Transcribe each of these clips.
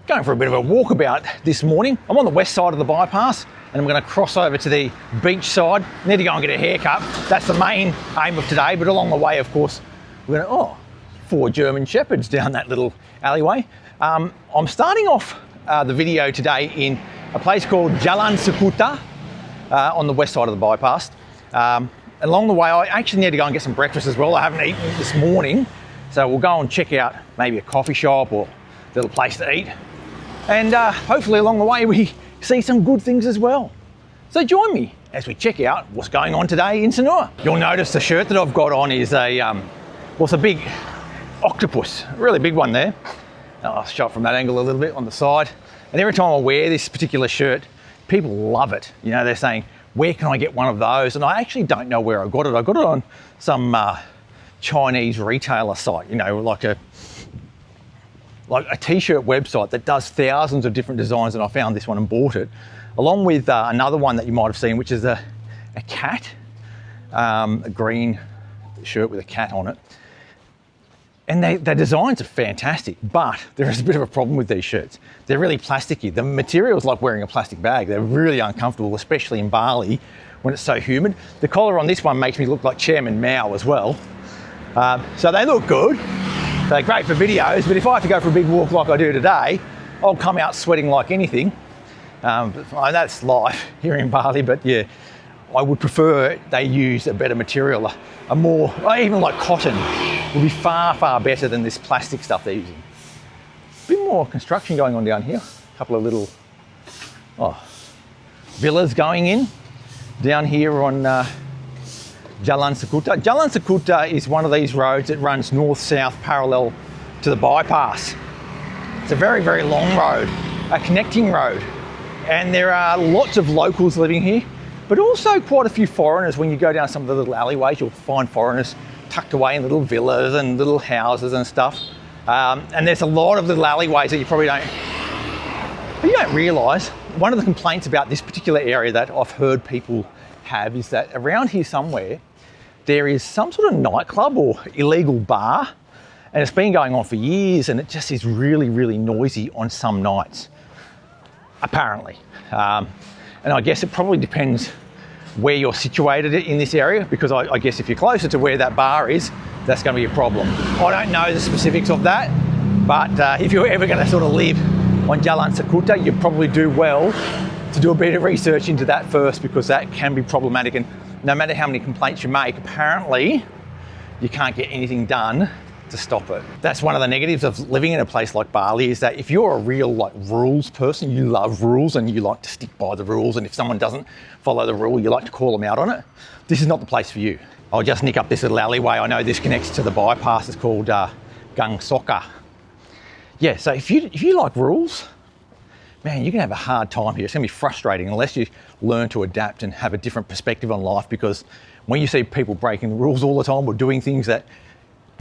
Going for a bit of a walkabout this morning. I'm on the west side of the bypass and I'm going to cross over to the beach side. Need to go and get a haircut. That's the main aim of today, but along the way, of course, we're going to, 4 German Shepherds down that little alleyway. I'm starting off the video today in a place called Jalan Sekuta on the west side of the bypass. Along the way, I actually need to go and get some breakfast as well. I haven't eaten this morning, so we'll go and check out maybe a coffee shop or a little place to eat. And hopefully along the way we see some good things as well. So join me as we check out what's going on today in Sanur. You'll notice the shirt that I've got on is it's a big octopus, a really big one there. I'll show it from that angle a little bit on the side. And every time I wear this particular shirt, people love it. You know, they're saying, where can I get one of those? And I actually don't know where I got it. I got it on some Chinese retailer site, you know, like a t-shirt website that does thousands of different designs, and I found this one and bought it, along with another one that you might have seen, which is a cat, a green shirt with a cat on it. And their designs are fantastic, but there is a bit of a problem with these shirts. They're really plasticky. The material is like wearing a plastic bag. They're really uncomfortable, especially in Bali when it's so humid. The collar on this one makes me look like Chairman Mao as well. So they look good. They're great for videos, but if I have to go for a big walk like I do today, I'll come out sweating like anything. That's life here in Bali, but yeah, I would prefer they use a better material, a more, even like cotton would be far, far better than this plastic stuff they're using. A bit more construction going on down here. A couple of little villas going in down here on Jalan Sekuta. Jalan Sekuta is one of these roads that runs north-south parallel to the bypass. It's a very, very long road, a connecting road. And there are lots of locals living here, but also quite a few foreigners. When you go down some of the little alleyways, you'll find foreigners tucked away in little villas and little houses and stuff. And there's a lot of little alleyways that you probably don't realise. One of the complaints about this particular area that I've heard people have is that around here somewhere, there is some sort of nightclub or illegal bar, and it's been going on for years, and it just is really, really noisy on some nights, apparently. And I guess it probably depends where you're situated in this area, because I guess if you're closer to where that bar is, that's going to be a problem. I don't know the specifics of that, but if you're ever going to sort of live on Jalan Sekuta, you probably do well to do a bit of research into that first, because that can be problematic. And no matter how many complaints you make, apparently you can't get anything done to stop it. That's one of the negatives of living in a place like Bali, is that if you're a real rules person, you love rules and you like to stick by the rules, and if someone doesn't follow the rule, you like to call them out on it, this is not the place for you. I'll just nick up this little alleyway. I know this connects to the bypass. It's called Gang Soka. Yeah, so if you like rules, man, you're gonna have a hard time here. It's gonna be frustrating unless you learn to adapt and have a different perspective on life, because when you see people breaking the rules all the time or doing things that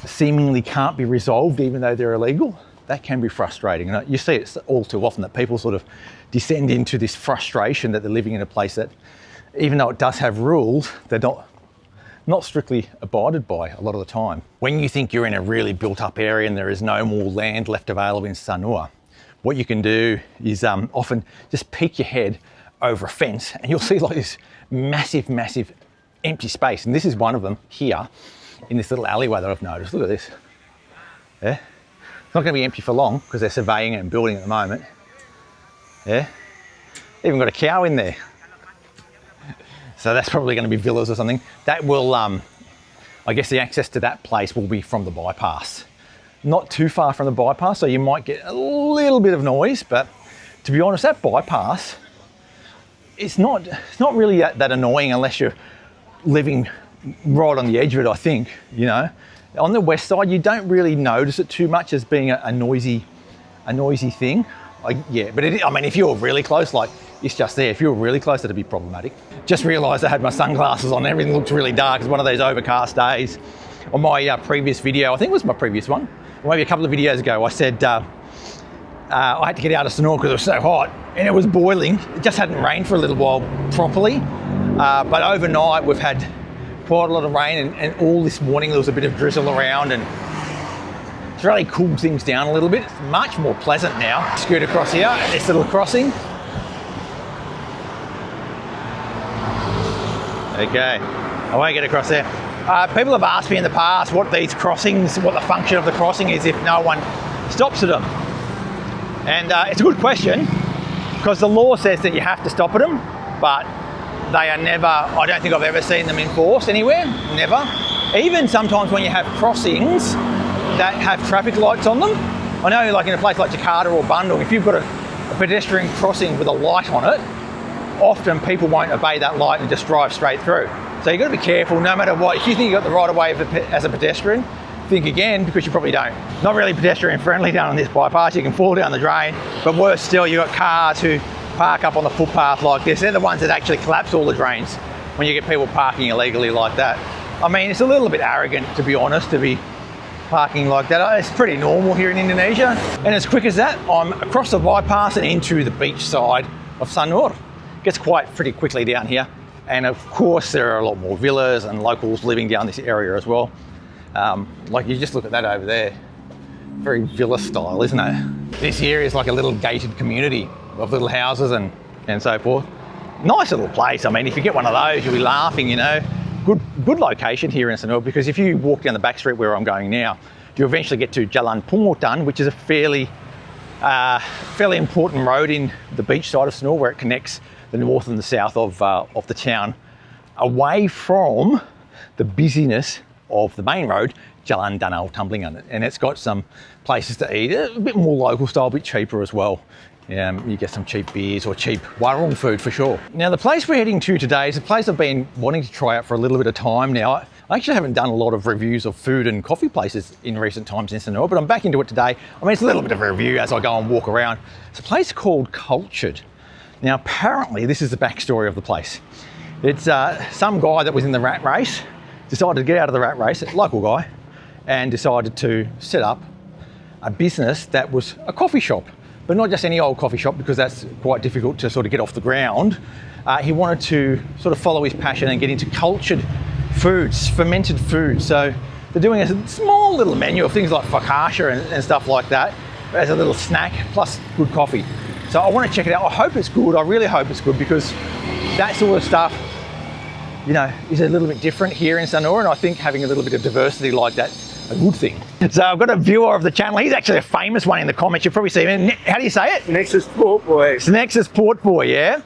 seemingly can't be resolved even though they're illegal, that can be frustrating. And you see it all too often, that people sort of descend into this frustration that they're living in a place that, even though it does have rules, they're not strictly abided by a lot of the time. When you think you're in a really built up area and there is no more land left available in Sanur, what you can do is often just peek your head over a fence and you'll see like this massive, massive empty space. And this is one of them here in this little alleyway that I've noticed. Look at this. Yeah. It's not going to be empty for long because they're surveying it and building at the moment. Yeah. Even got a cow in there. So that's probably going to be villas or something. That will, I guess the access to that place will be from the bypass. Not too far from the bypass, so you might get a little bit of noise, but to be honest, that bypass, it's not really that annoying unless you're living right on the edge of it, I think, you know. On the west side, you don't really notice it too much as being a noisy thing. Yeah, but I mean, if you're really close, like it's just there. If you're really close, that'd be problematic. Just realised I had my sunglasses on. Everything looks really dark. It's one of those overcast days. On my previous video, I think it was my previous one, or maybe a couple of videos ago, I said I had to get out of Sanur because it was so hot and it was boiling. It just hadn't rained for a little while properly. But overnight, we've had quite a lot of rain, and all this morning there was a bit of drizzle around, and It's really cooled things down a little bit. It's much more pleasant now. Scoot across here at this little crossing. Okay, I won't get across there. People have asked me in the past what these crossings, what the function of the crossing is if no one stops at them. And it's a good question, because the law says that you have to stop at them, but they are never, I don't think I've ever seen them enforced anywhere, never. Even sometimes when you have crossings that have traffic lights on them, I know like in a place like Jakarta or Bandung, if you've got a pedestrian crossing with a light on it, often people won't obey that light and just drive straight through. So you've got to be careful no matter what. If you think you've got the right of way as a pedestrian, think again, because you probably don't. Not really pedestrian friendly down on this bypass. You can fall down the drain, but worse still, you've got cars who park up on the footpath like this. They're the ones that actually collapse all the drains when you get people parking illegally like that. I mean, it's a little bit arrogant, to be honest, to be parking like that. It's pretty normal here in Indonesia. And as quick as that, I'm across the bypass and into the beach side of Sanur. Gets quiet pretty quickly down here, and of course there are a lot more villas and locals living down this area as well. Like you just look at that over there, very villa style, isn't it? This here is like a little gated community of little houses and so forth. Nice little place. I mean, if you get one of those, you'll be laughing, you know. Good location here in Sanur, because if you walk down the back street where I'm going now, you eventually get to Jalan Pungutan, which is a fairly important road in the beach side of Sanur, where it connects the north and the south of the town, away from the busyness of the main road, Jalan Danau Tumblingan. And it's got some places to eat, a bit more local style, a bit cheaper as well. You get some cheap beers or cheap warung food for sure. Now the place we're heading to today is a place I've been wanting to try out for a little bit of time now. I actually haven't done a lot of reviews of food and coffee places in recent times in Sanur, but I'm back into it today. I mean, it's a little bit of a review as I go and walk around. It's a place called Cultured. Now, apparently, this is the backstory of the place. It's some guy that was in the rat race, decided to get out of the rat race, a local guy, and decided to set up a business that was a coffee shop, but not just any old coffee shop, because that's quite difficult to sort of get off the ground. He wanted to sort of follow his passion and get into cultured foods, fermented foods. So they're doing a small little menu of things like focaccia and stuff like that, as a little snack, plus good coffee. So I want to check it out. I hope it's good. I really hope it's good, because that sort of stuff, you know, is a little bit different here in Sanur, and I think having a little bit of diversity like that's a good thing. So I've got a viewer of the channel. He's actually a famous one in the comments. You'll probably see him. How do you say it? Nexus Port Boy. It's Nexus Port Boy, yeah?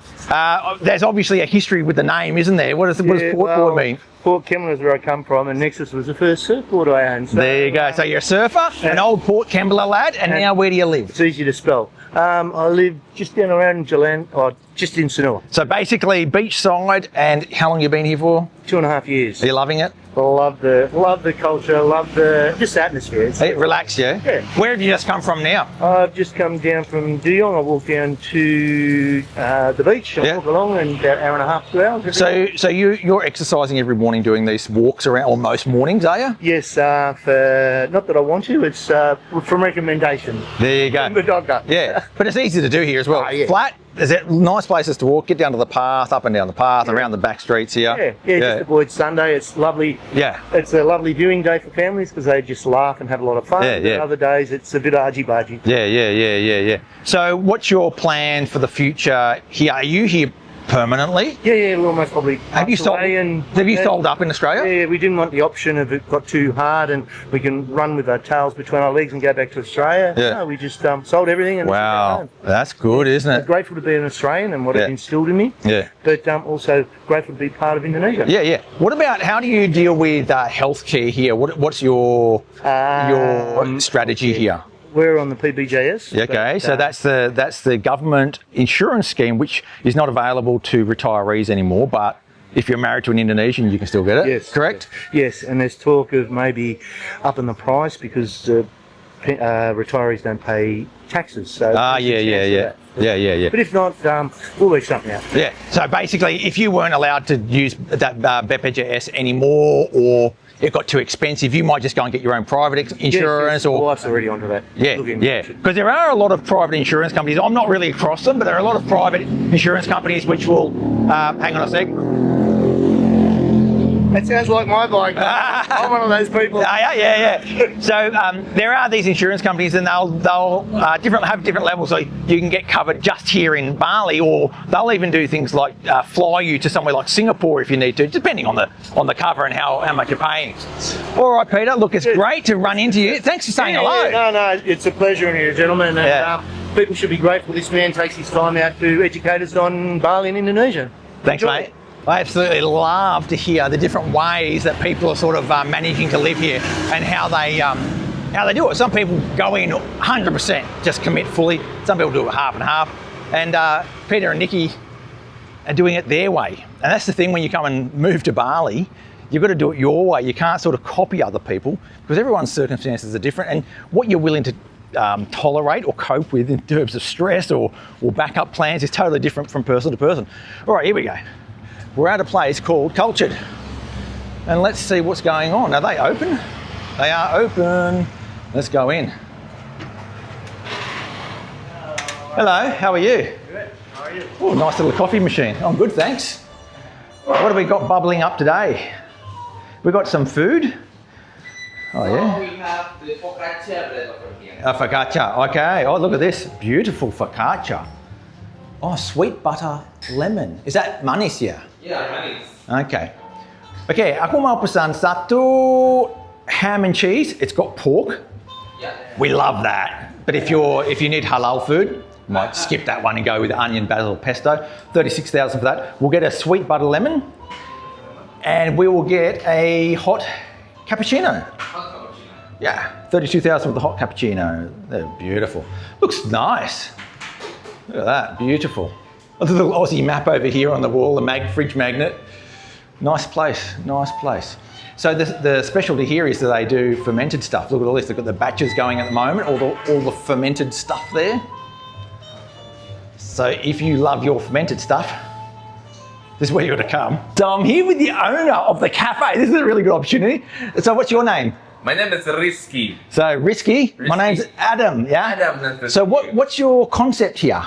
There's obviously a history with the name, isn't there? What does Port Boy mean? Port Kembla is where I come from, and Nexus was the first surfboard I owned. So, there you go. So you're a surfer, an old Port Kembla lad, and now where do you live? It's easy to spell. I live just down around Jalan, or just in Sanur. So basically beachside, and how long you been here for? 2.5 years. Are you loving it? Love the culture, love the just atmosphere. Hey, relax, yeah? Yeah. Where have you just come from now? I've just come down from Dion. I walked down to the beach and walk along, and about an hour and a half, 2 hours. So you're exercising every morning, doing these walks around, or most mornings, are you? Yes, for not that I want to, it's from recommendation. There you go. From the doctor. Yeah, but it's easy to do here as well. Yeah. Flat. Is it nice places to walk? Get down to the path, up and down the path, around the back streets here. Yeah, just avoid Sunday. It's lovely. Yeah. It's a lovely viewing day for families, because they just laugh and have a lot of fun. Yeah. Other days it's a bit argy-bargy. Yeah. So what's your plan for the future here? Are you here permanently? Yeah, we'll most probably. Have you sold up in Australia? Yeah, we didn't want the option of it got too hard and we can run with our tails between our legs and go back to Australia. Yeah. No, we just sold everything. And wow, that's good, isn't it? I'm grateful to be an Australian and what it instilled in me. Yeah. But also grateful to be part of Indonesia. Yeah. What about, how do you deal with healthcare here? What's your strategy here? We're on the PBJS. Okay, so that's the government insurance scheme, which is not available to retirees anymore, but if you're married to an Indonesian, you can still get it. Yes. Correct? Yes, and there's talk of maybe upping the price because retirees don't pay taxes. So yeah. But if not, we'll work something out. Yeah. So basically, if you weren't allowed to use that BPJS anymore, or it got too expensive, you might just go and get your own private insurance. Yes, or wife's already onto that. Yeah. Because there are a lot of private insurance companies. I'm not really across them, but there are a lot of private insurance companies which will. Hang on a sec. That sounds like my bike. I'm one of those people. Yeah. So there are these insurance companies, and they'll have different levels. So you can get covered just here in Bali, or they'll even do things like fly you to somewhere like Singapore if you need to, depending on the cover and how much you're paying. All right, Peter. Look, it's great to run into you. Thanks for saying hello. No, it's a pleasure in here, gentlemen. And, people should be grateful this man takes his time out to educate us on Bali and Indonesia. Thanks, mate. I absolutely love to hear the different ways that people are sort of managing to live here and how they do it. Some people go in 100%, just commit fully. Some people do it half and half. And Peter and Nikki are doing it their way. And that's the thing when you come and move to Bali, you've got to do it your way. You can't sort of copy other people because everyone's circumstances are different, and what you're willing to tolerate or cope with in terms of stress or backup plans is totally different from person to person. All right, here we go. We're at a place called Cultured, and let's see what's going on. Are they open? They are open. Let's go in. Hello, how are you? Good, how are you? Oh, nice little coffee machine. I'm good, thanks. What have we got bubbling up today? We got some food. Oh yeah. We have the focaccia bread over here. A focaccia, okay. Oh, look at this, beautiful focaccia. Oh, sweet butter lemon. Is that manis ya? Yeah, manis. Okay. Okay, aku mau pesan satu ham and cheese. It's got pork. Yeah. We love that. But if you need halal food, might skip that one and go with onion, basil, pesto. 36,000 for that. We'll get a sweet butter lemon, and we will get a hot cappuccino. Hot cappuccino. Yeah, 32,000 with the hot cappuccino. They're beautiful. Looks nice. Look at that, beautiful. Look at the little Aussie map over here on the wall, the fridge magnet. Nice place, nice place. So the specialty here is that they do fermented stuff. Look at all this, they've got the batches going at the moment, all the fermented stuff there. So if you love your fermented stuff, this is where you've got to come. So I'm here with the owner of the cafe. This is a really good opportunity. So what's your name? My name is Rizky. So Risky. My name's Adam, yeah? Adam. So what's your concept here?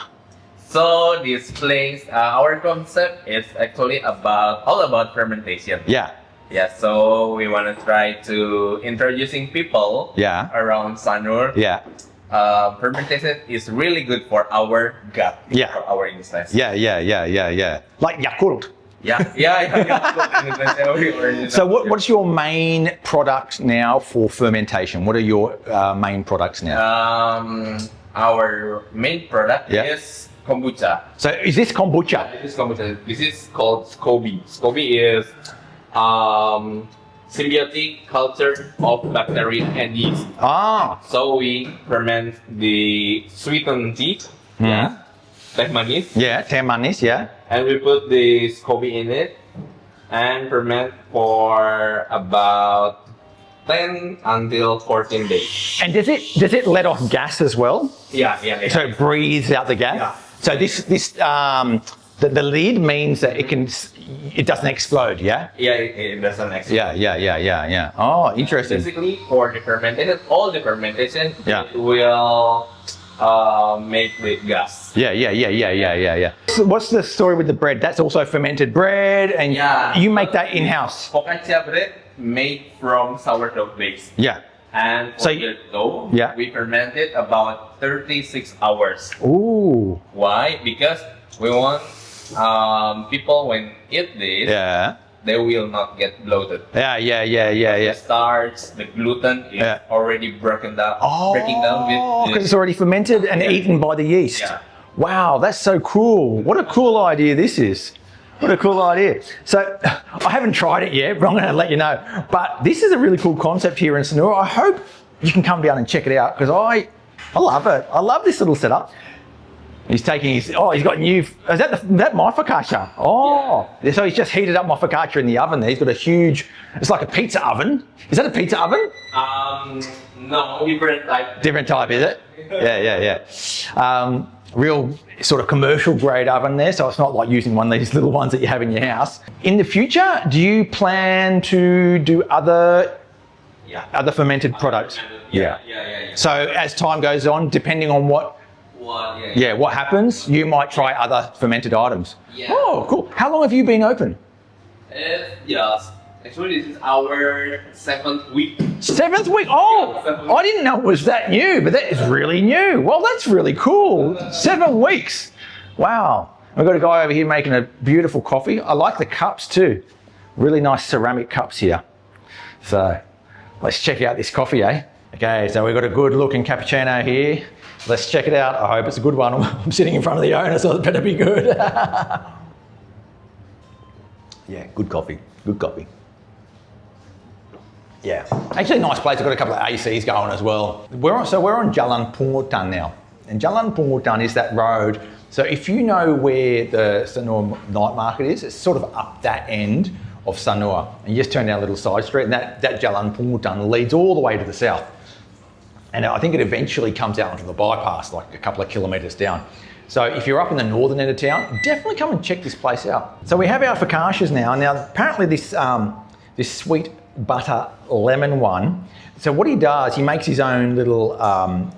So this place, our concept is actually all about fermentation. Yeah. Yeah, so we want to try to introducing people around Sanur. Yeah. Fermentation is really good for our gut, for our intestines. Yeah. Like Yakult. Yeah. So what's your main product now for fermentation? What are your main products now? Our main product is kombucha. So is this kombucha? This is kombucha. This is called SCOBY. SCOBY is symbiotic culture of bacteria and yeast. So we ferment the sweetened tea, teh manis. Yeah, teh manis, yeah. And we put the SCOBY in it and ferment for about 10 until 14 days. And does it let off gas as well? Yeah. So it breathes out the gas. Yeah. So the lid means that it doesn't explode, yeah? Yeah, it doesn't explode. Yeah. Oh, interesting. Basically, for the fermentation, all the fermentation, it will make with gas. Yeah. So what's the story with the bread? That's also fermented bread, and you make that in-house? Focaccia bread made from sourdough base. Yeah. And for the dough, we ferment it about 36 hours. Ooh. Why? Because we want people when eat this, they will not get bloated. Yeah. The starch, the gluten is already breaking down with because it's already fermented and eaten by the yeast. Yeah. Wow, that's so cool. What a cool idea this is. What a cool idea. So I haven't tried it yet, but I'm going to let you know. But this is a really cool concept here in Sanur. I hope you can come down and check it out because I love it. I love this little setup. He's taking he's got new, is that my focaccia? So he's just heated up my focaccia in the oven there. He's got a huge, it's like a pizza oven. Is that a pizza oven? No, different type. Different type, is it? Yeah. Real sort of commercial grade oven there, so it's not like using one of these little ones that you have in your house. In the future, do you plan to do other fermented products? Yeah. So as time goes on, depending on what happens, you might try other fermented items. Yeah. Oh, cool. How long have you been open? It's just Actually, this is our 7th week. 7th week? Oh, Yeah, 7th week. I didn't know it was that new, but that is really new. Well, that's really cool. 7 weeks. Wow. We've got a guy over here making a beautiful coffee. I like the cups too. Really nice ceramic cups here. So let's check out this coffee, eh? Okay, so we've got a good looking cappuccino here. Let's check it out. I hope it's a good one. I'm sitting in front of the owner, so it better be good. Yeah, good coffee. Good coffee. Yeah, actually nice place. I've got a couple of ACs going as well. We're on Jalan Pungutan now. And Jalan Pungutan is that road. So if you know where the Sanur night market is, it's sort of up that end of Sanur. And you just turn down a little side street and that Jalan Pungutan leads all the way to the south. And I think it eventually comes out onto the bypass, like a couple of kilometres down. So if you're up in the northern end of town, definitely come and check this place out. So we have our focaccias now. Now, apparently this sweet butter lemon one. So what he does, he makes his own little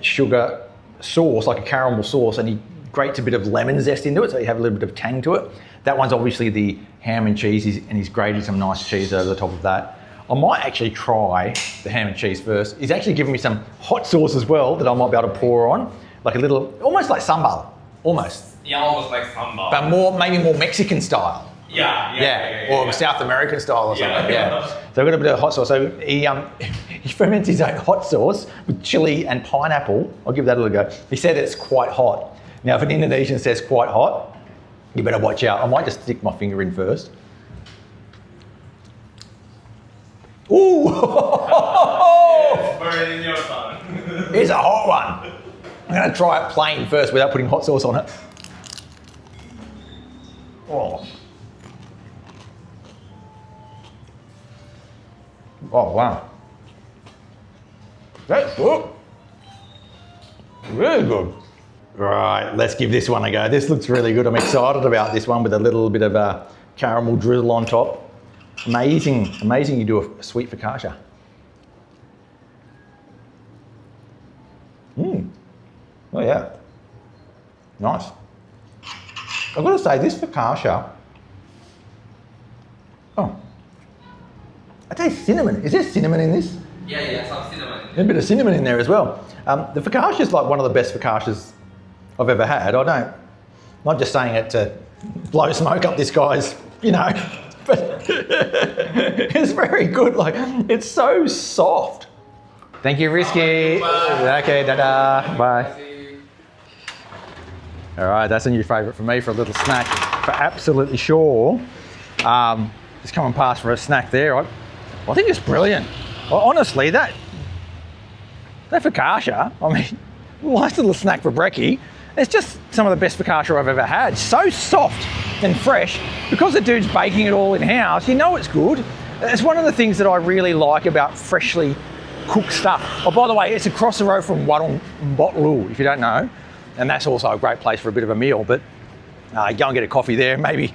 sugar sauce, like a caramel sauce, and he grates a bit of lemon zest into it, so you have a little bit of tang to it. That one's obviously the ham and cheese, and he's grated some nice cheese over the top of that. I might actually try the ham and cheese first. He's actually given me some hot sauce as well that I might be able to pour on, like a little, almost like sambal, almost. Yeah, almost like sambal. But maybe more Mexican style. Yeah. Or South American style or something. Yeah. So we've got a bit of hot sauce. So he ferments his own hot sauce with chili and pineapple. I'll give that a go. He said it's quite hot. Now, if an Indonesian says quite hot, you better watch out. I might just stick my finger in first. Ooh! It's burning your tongue. Here's a hot one. I'm going to try it plain first without putting hot sauce on it. Oh. Oh, wow. That's good. Really good. Right, let's give this one a go. This looks really good. I'm excited about this one with a little bit of a caramel drizzle on top. Amazing, amazing you do a sweet focaccia. Oh yeah, nice. I've got to say, this focaccia, I taste cinnamon. Is there cinnamon in this? Yeah, some cinnamon. There's a bit of cinnamon in there as well. The focaccia is like one of the best focaccias I've ever had. Not just saying it to blow smoke up this guy's, but it's very good. Like, it's so soft. Thank you, Risky. Bye. Okay, da-da, bye. All right, that's a new favourite for me for a little snack, for absolutely sure. Just coming past for a snack there. I think it's brilliant. Honestly, that focaccia, nice little snack for brekkie. It's just some of the best focaccia I've ever had. So soft and fresh. Because the dude's baking it all in-house, you know it's good. It's one of the things that I really like about freshly cooked stuff. Oh, by the way, it's across the road from Warung Botlu, if you don't know. And that's also a great place for a bit of a meal, but go and get a coffee there, maybe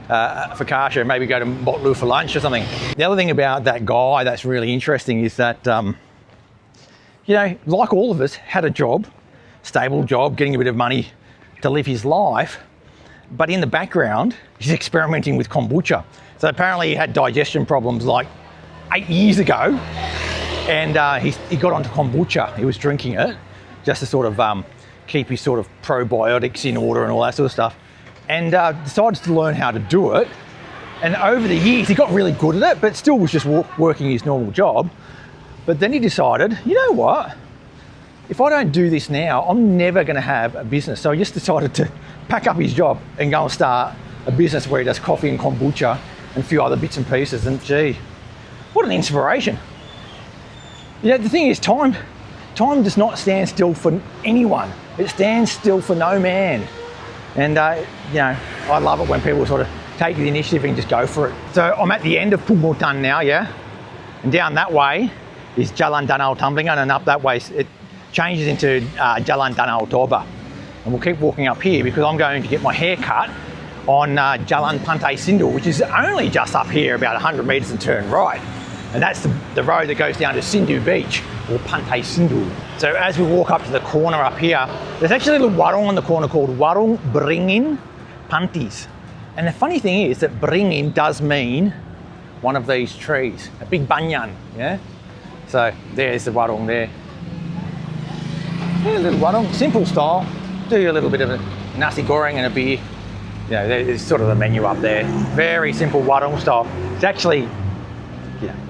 focaccia, maybe go to Botlu for lunch or something. The other thing about that guy that's really interesting is that, like all of us, had a job, stable job, getting a bit of money to live his life, but in the background, he's experimenting with kombucha. So apparently he had digestion problems like 8 years ago, and he got onto kombucha. He was drinking it just to sort of keep his sort of probiotics in order and all that sort of stuff, and decided to learn how to do it. And over the years, he got really good at it, but still was just working his normal job. But then he decided, you know what? If I don't do this now, I'm never going to have a business. So he just decided to pack up his job and go and start a business where he does coffee and kombucha and a few other bits and pieces. And gee, what an inspiration. The thing is, time does not stand still for anyone. It stands still for no man. And, I love it when people sort of take the initiative and just go for it. So I'm at the end of Pungutan now, yeah? And down that way is Jalan Danau Tumblingan, and up that way it changes into Jalan Danau Toba. And we'll keep walking up here because I'm going to get my hair cut on Jalan Pantai Sindur, which is only just up here, about 100 metres and turn right. And that's the road that goes down to Sindur Beach, or Pantai Sindur. So as we walk up to the corner up here, there's actually a little warung on the corner called Warung Beringin Pantis. And the funny thing is that Beringin does mean one of these trees, a big banyan, yeah? So there's the warung there. Yeah, a little warung, simple style. Do a little bit of a nasi goreng and a beer. You know, there's sort of the menu up there. Very simple warung style. It's actually,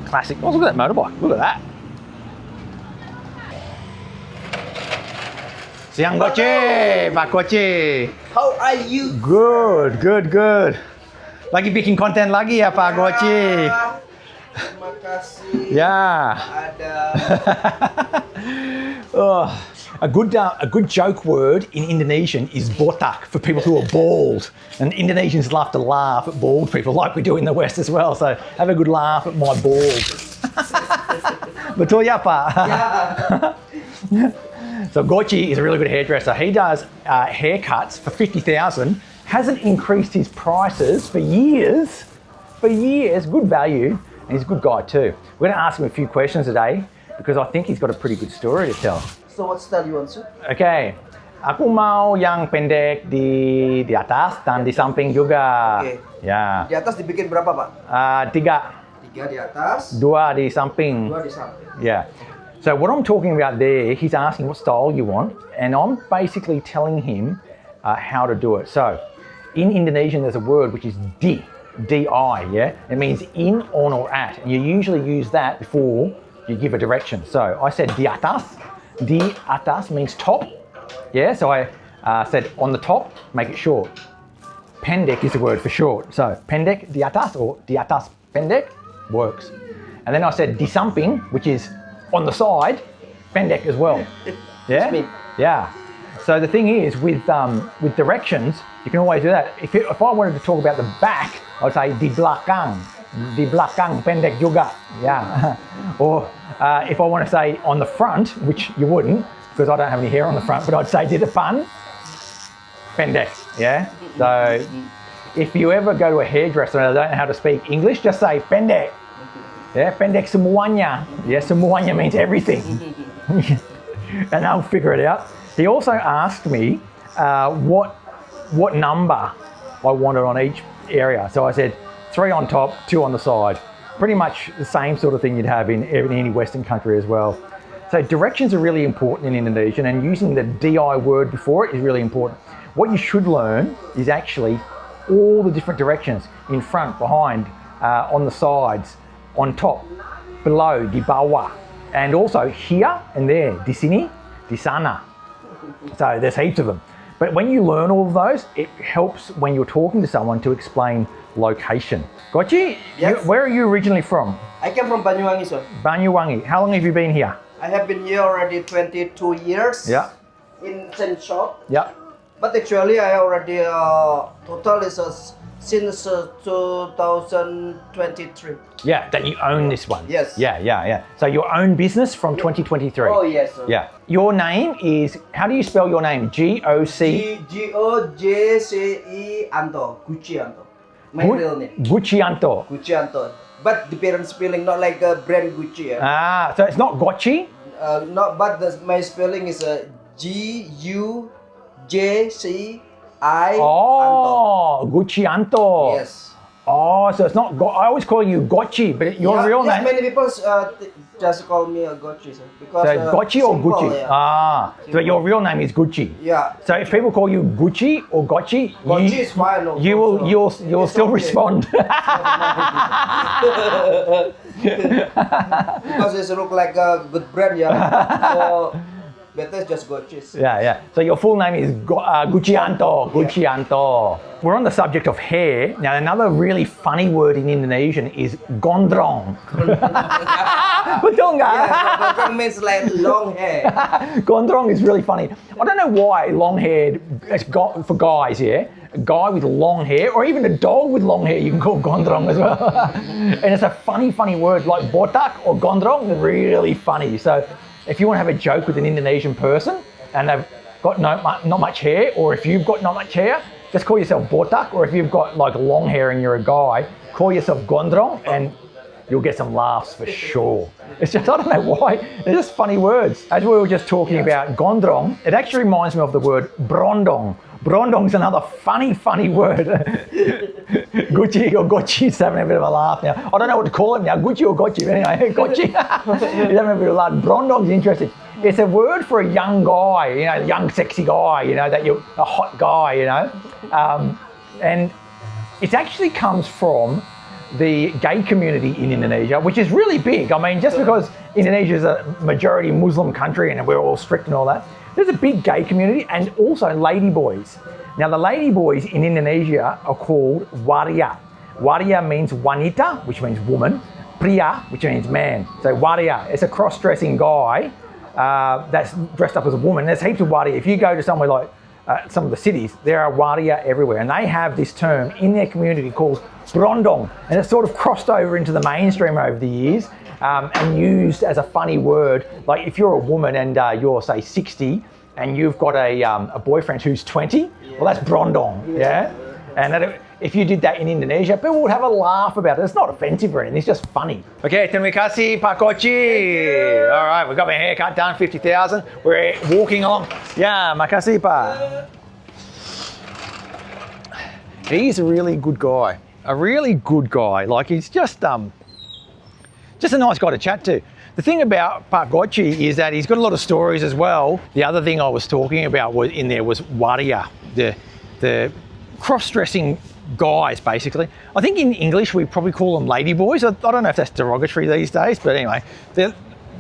classic. Oh, look at that motorbike, look at that. Siang Goce, Pak Goce. How are you? Good. Lagi bikin konten lagi ya Pak Goce. Terima kasih. Yeah. Ada. Oh, a good joke word in Indonesian is botak for people who are bald. And Indonesians love to laugh at bald people like we do in the West as well. So have a good laugh at my bald. Betul ya Pak? Yeah. So Gochi is a really good hairdresser. He does haircuts for 50,000. Hasn't increased his prices for years. Good value. And he's a good guy too. We're going to ask him a few questions today because I think he's got a pretty good story to tell. So what style you want, sir? Okay. Aku mau yang pendek di atas dan di samping juga. Oke. Ya. Di atas dibikin berapa, Pak? 3. 3 di atas, 2 di samping. 2 di samping. Yeah. So what I'm talking about there, he's asking what style you want, and I'm basically telling him how to do it. So in Indonesian, there's a word which is di, D-I, yeah? It means in, on, or at. And you usually use that before you give a direction. So I said di atas. Di atas means top, yeah? So I said on the top, make it short. Pendek is the word for short. So pendek di atas or di atas pendek works. And then I said di samping, which is on the side, pendek as well. Yeah? me. Yeah. So the thing is, with directions, you can always do that. If I wanted to talk about the back, I would say di belakang pendek juga. Yeah. Or if I want to say on the front, which you wouldn't, because I don't have any hair on the front, but I'd say di depan pendek. Yeah. So if you ever go to a hairdresser and they don't know how to speak English, just say pendek. Yeah, pendek semuanya. Yeah, semuanya means everything. And I'll figure it out. He also asked me what number I wanted on each area. So I said 3 on top, 2 on the side. Pretty much the same sort of thing you'd have in any Western country as well. So directions are really important in Indonesian, and using the DI word before it is really important. What you should learn is actually all the different directions: in front, behind, on the sides, on top, below, di bawah, and also here and there, di sini, di sana. So there's heaps of them. But when you learn all of those, it helps when you're talking to someone to explain location. Gochi, Yes. where are you originally from? I came from Banyuwangi, sir. Banyuwangi. How long have you been here? I have been here already 22 years. Yeah. In same shop. Yeah. But actually, I already total is since 2023. Yeah, that you own this one. Yes. Yeah. So your own business from 2023. Oh yes, sir. Yeah. Your name is, how do you spell your name? G-O-C? Gojci Anto. Gucci Anto. My real name. Guccianto. Gucci Anto. But the parent spelling not like a brand Gucci. Ah, so it's not Gochi? No, but my spelling is Gujci Anto. Oh, Guccianto. Yes. Oh, so it's not, I always call you Gochi, but your Yeah, real yes, name? many people just call me a Gochi, sir. Because, So Gochi or simple, Gucci? yeah. Ah, so Simple. your real name is Gucci. Yeah. So if people call you Gucci or Gochi, Gochi is fine. of you will course, sir. you'll It's still okay. respond. Because it look like a good brand, yeah. So better just Gochis. Yeah. So your full name is Guccianto. Guccianto. We're on the subject of hair. Now, another really funny word in Indonesian is gondrong. Betul nggak? Yeah, gondrong means like long hair. Gondrong is really funny. I don't know why long hair, for guys, yeah? A guy with long hair, or even a dog with long hair, you can call gondrong as well. And it's a funny word, like botak or gondrong, really funny. So if you want to have a joke with an Indonesian person and they've got not much hair, or if you've got not much hair, just call yourself botak, or if you've got like long hair and you're a guy, call yourself gondrong, and you'll get some laughs for sure. It's just, I don't know why, they're just funny words. As we were just talking about gondrong, it actually reminds me of the word brondong. Brondong's another funny word. Gucci or Gochi's having a bit of a laugh now. I don't know what to call him now, Gucci or Gochi, but anyway, Gochi. He's having a bit of a laugh. Brondong's interesting. It's a word for a young guy, you know, young sexy guy, you know, that you're a hot guy, you know. And it actually comes from the gay community in Indonesia, which is really big. I mean, just because Indonesia is a majority Muslim country and we're all strict and all that, there's a big gay community and also ladyboys. Now, the ladyboys in Indonesia are called waria. Waria means wanita, which means woman. Pria, which means man. So waria, it's a cross-dressing guy that's dressed up as a woman. There's heaps of waria. If you go to somewhere like some of the cities, there are waria everywhere, and they have this term in their community called brondong, and it's sort of crossed over into the mainstream over the years and used as a funny word. Like if you're a woman and you're say 60 and you've got a boyfriend who's 20, well, that's brondong, yeah? And if you did that in Indonesia, people would have a laugh about it. It's not offensive or anything, it's just funny. Okay, terima kasih, Pak Koci. All right, we've got my haircut done, 50,000. We're walking along. Yeah, makasih, Pak. He's a really good guy. A really good guy. Like, he's just a nice guy to chat to. The thing about Pak Koci is that he's got a lot of stories as well. The other thing I was talking about was waria, the cross-dressing guys, basically. I think in English we probably call them ladyboys. I don't know if that's derogatory these days, but anyway, they're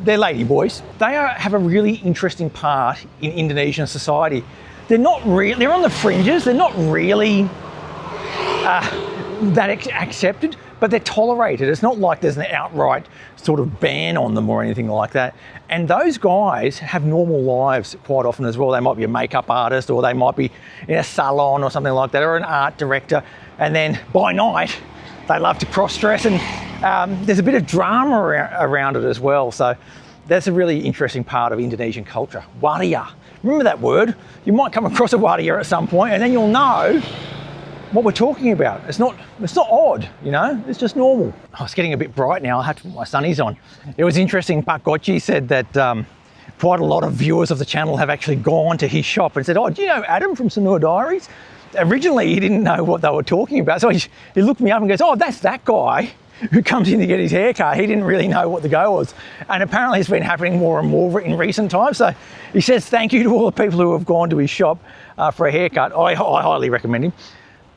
ladyboys. They have a really interesting part in Indonesian society. They're on the fringes. They're not really that accepted, but they're tolerated. It's not like there's an outright sort of ban on them or anything like that. And those guys have normal lives quite often as well. They might be a makeup artist, or they might be in a salon or something like that, or an art director. And then by night, they love to cross-dress, and there's a bit of drama around it as well. So that's a really interesting part of Indonesian culture. Waria. Remember that word? You might come across a waria at some point, and then you'll know what we're talking about. It's not odd, you know, it's just normal. Oh, it's getting a bit bright now. I have to put my sunnies on. It was interesting, Pak Koci said that quite a lot of viewers of the channel have actually gone to his shop and said, oh, do you know Adam from Sanur Diaries? Originally, he didn't know what they were talking about. So he looked me up and goes, oh, that's that guy who comes in to get his haircut. He didn't really know what the go was. And apparently it's been happening more and more in recent times. So he says thank you to all the people who have gone to his shop for a haircut. I highly recommend him.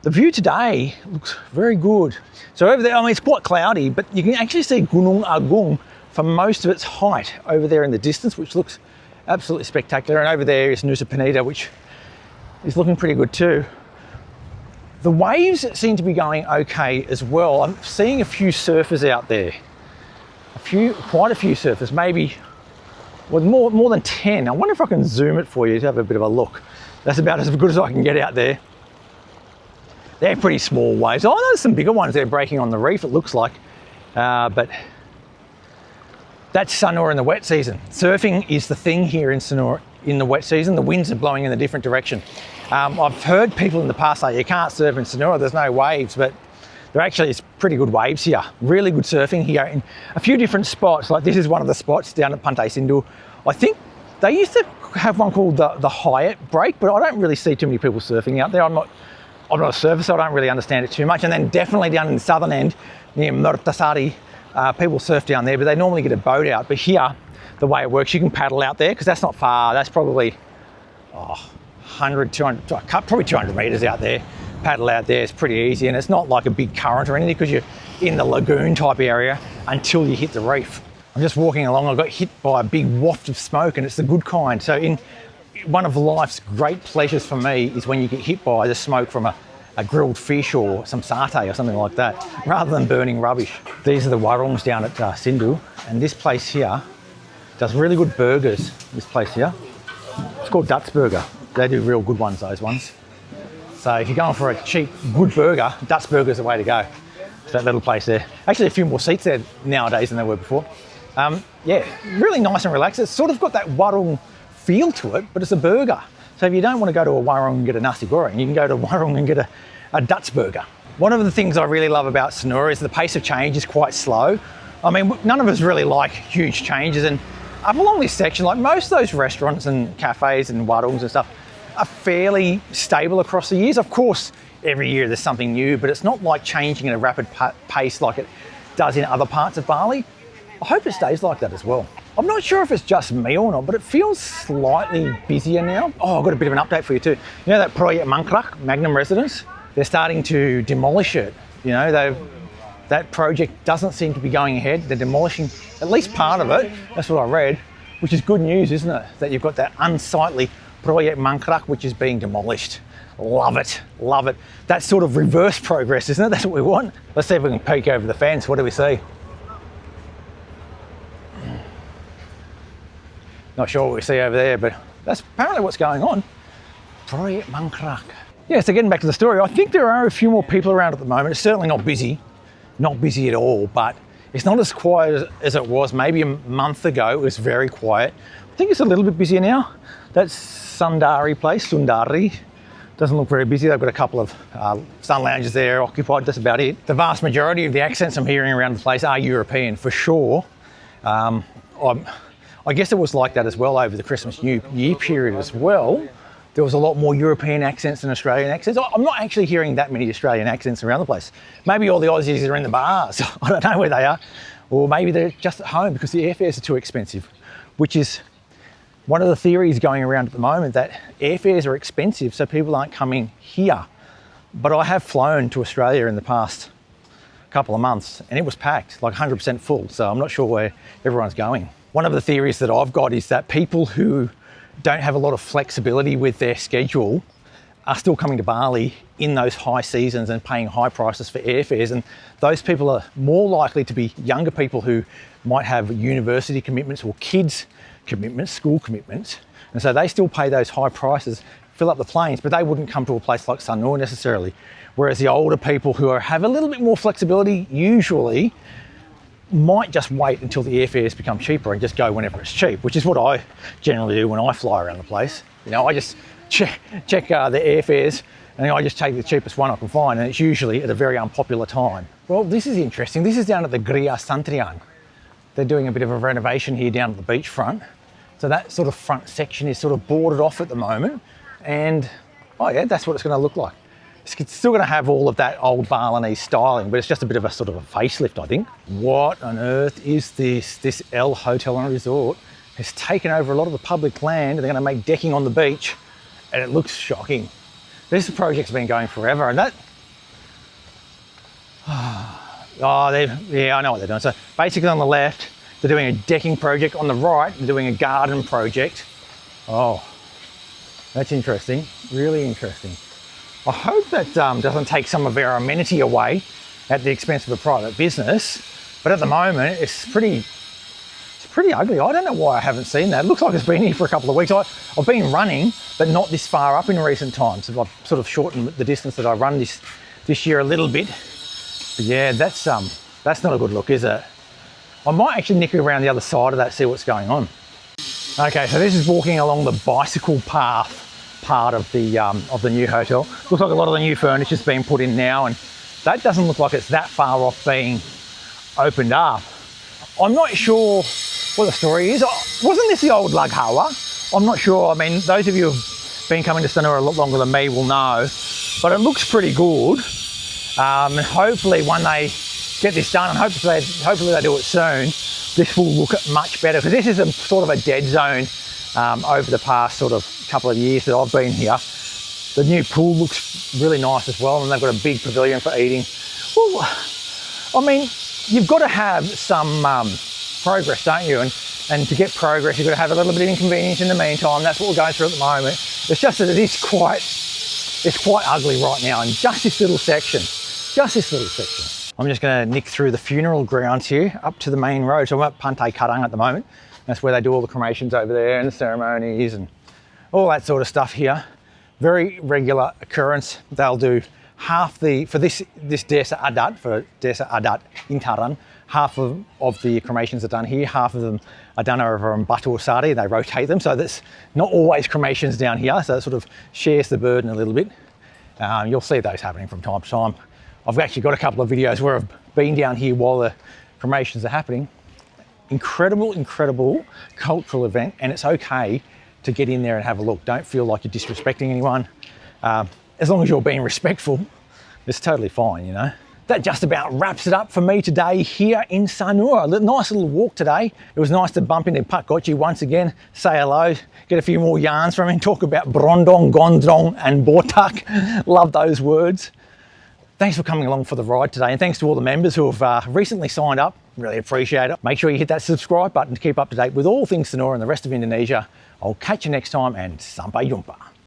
The view today looks very good. So over there, I mean, it's quite cloudy, but you can actually see Gunung Agung for most of its height over there in the distance, which looks absolutely spectacular. And over there is Nusa Penida, which is looking pretty good too. The waves seem to be going okay as well. I'm seeing a few surfers out there. Quite a few surfers, maybe more than 10. I wonder if I can zoom it for you to have a bit of a look. That's about as good as I can get out there. They're pretty small waves. Oh, there's some bigger ones there breaking on the reef, it looks like. But that's Sanur in the wet season. Surfing is the thing here in Sanur in the wet season. The winds are blowing in a different direction. I've heard people in the past say you can't surf in Sanur, there's no waves, but there actually is pretty good waves here. Really good surfing here in a few different spots. Like this is one of the spots down at Pantai Sindu. I think they used to have one called the Hyatt break, but I don't really see too many people surfing out there. I'm not a surfer, so I don't really understand it too much. And then definitely down in the southern end, near Mertasari, people surf down there, but they normally get a boat out. But here, the way it works, you can paddle out there, because that's not far. That's probably 100, 200, probably 200 metres out there. Paddle out there, it's pretty easy, and it's not like a big current or anything, because you're in the lagoon type area until you hit the reef. I'm just walking along, I got hit by a big waft of smoke, and it's the good kind. So one of life's great pleasures for me is when you get hit by the smoke from a grilled fish or some satay or something like that, rather than burning rubbish. These are the warungs down at Sindu, and this place here does really good burgers, this place here. It's called Dutz Burger. They do real good ones, those ones. So if you're going for a cheap, good burger, Dutz Burger's the way to go. It's that little place there. Actually, a few more seats there nowadays than there were before. Yeah, really nice and relaxed. It's sort of got that warung feel to it, but it's a burger. So if you don't want to go to a warung and get a nasi goreng, you can go to a warung and get a Dutz burger. One of the things I really love about Sanur is the pace of change is quite slow. I mean, none of us really like huge changes, and up along this section, like most of those restaurants and cafes and warungs and stuff are fairly stable across the years. Of course, every year there's something new, but it's not like changing at a rapid pace like it does in other parts of Bali. I hope it stays like that as well. I'm not sure if it's just me or not, but it feels slightly busier now. Oh, I've got a bit of an update for you too. You know that Project Mangkrak, Magnum Residence? They're starting to demolish it. You know, that project doesn't seem to be going ahead. They're demolishing at least part of it. That's what I read, which is good news, isn't it? That you've got that unsightly Project Mangkrak, which is being demolished. Love it, love it. That's sort of reverse progress, isn't it? That's what we want. Let's see if we can peek over the fence. What do we see? Not sure what we see over there, but that's apparently what's going on. Project Mangkrak. Yeah, so getting back to the story, I think there are a few more people around at the moment. It's certainly not busy at all, but it's not as quiet as it was maybe a month ago. It was very quiet. I think it's a little bit busier now. That's Sundari place, Sundari. Doesn't look very busy. They've got a couple of sun lounges there occupied, that's about it. The vast majority of the accents I'm hearing around the place are European for sure. I guess it was like that as well over the Christmas New Year period as well. There was a lot more European accents than Australian accents. I'm not actually hearing that many Australian accents around the place. Maybe all the Aussies are in the bars. I don't know where they are. Or maybe they're just at home because the airfares are too expensive, which is one of the theories going around at the moment, that airfares are expensive so people aren't coming here. But I have flown to Australia in the past couple of months and it was packed, like 100% full. So I'm not sure where everyone's going. One of the theories that I've got is that people who don't have a lot of flexibility with their schedule are still coming to Bali in those high seasons and paying high prices for airfares. And those people are more likely to be younger people who might have university commitments or kids commitments, school commitments. And so they still pay those high prices, fill up the planes, but they wouldn't come to a place like Sanur necessarily. Whereas the older people who have a little bit more flexibility usually might just wait until the airfares become cheaper and just go whenever it's cheap, which is what I generally do when I fly around the place. You know, I just check the airfares and I just take the cheapest one I can find, and it's usually at a very unpopular time. Well, this is interesting. This is down at the Gria Santrian. They're doing a bit of a renovation here down at the beachfront. So that sort of front section is sort of boarded off at the moment. And, oh yeah, that's what it's going to look like. It's still going to have all of that old Balinese styling, but it's just a bit of a sort of a facelift, I think. What on earth is this? This L Hotel and Resort has taken over a lot of the public land. They're going to make decking on the beach, and it looks shocking. This project's been going forever, and that... yeah, I know what they're doing. So basically on the left, they're doing a decking project. On the right, they're doing a garden project. Oh, that's interesting. Really interesting. I hope that doesn't take some of our amenity away at the expense of a private business. But at the moment, it's pretty ugly. I don't know why I haven't seen that. It looks like it's been here for a couple of weeks. I've been running, but not this far up in recent times. I've sort of shortened the distance that I run this year a little bit. But yeah, that's not a good look, is it? I might actually nick around the other side of that, see what's going on. Okay, so this is walking along the bicycle path part of the new hotel. Looks like a lot of the new furniture's been put in now, and that doesn't look like it's that far off being opened up. I'm not sure what the story is. Wasn't this the old Laghawa? I'm not sure. I mean, those of you who've been coming to Sanur a lot longer than me will know, but it looks pretty good. And hopefully when they get this done, and hopefully they do it soon, this will look much better, because this is a sort of a dead zone over the past sort of couple of years that I've been here. The new pool looks really nice as well, and they've got a big pavilion for eating. Well, I mean, you've got to have some progress, don't you? And to get progress, you've got to have a little bit of inconvenience in the meantime. That's what we're going through at the moment. It's just that it's quite ugly right now, and just this little section. I'm just going to nick through the funeral grounds here up to the main road. So I'm at Pantai Karang at the moment. That's where they do all the cremations over there and the ceremonies and all that sort of stuff here. Very regular occurrence. They'll do half for this Desa Adat in Taran, half of the cremations are done here, half of them are done over in Batu Sari. They rotate them, so there's not always cremations down here, so it sort of shares the burden a little bit. You'll see those happening from time to time. I've actually got a couple of videos where I've been down here while the cremations are happening. Incredible cultural event, and it's okay to get in there and have a look. Don't feel like you're disrespecting anyone. As long as you're being respectful, it's totally fine, you know. That just about wraps it up for me today here in Sanur. A nice little walk today. It was nice to bump into Pakgochi once again, say hello, get a few more yarns from him, talk about Brondong, Gondrong and Bortak. Love those words. Thanks for coming along for the ride today, and thanks to all the members who have recently signed up. Really appreciate it. Make sure you hit that subscribe button to keep up to date with all things Sanur and the rest of Indonesia. I'll catch you next time, and sampai jumpa.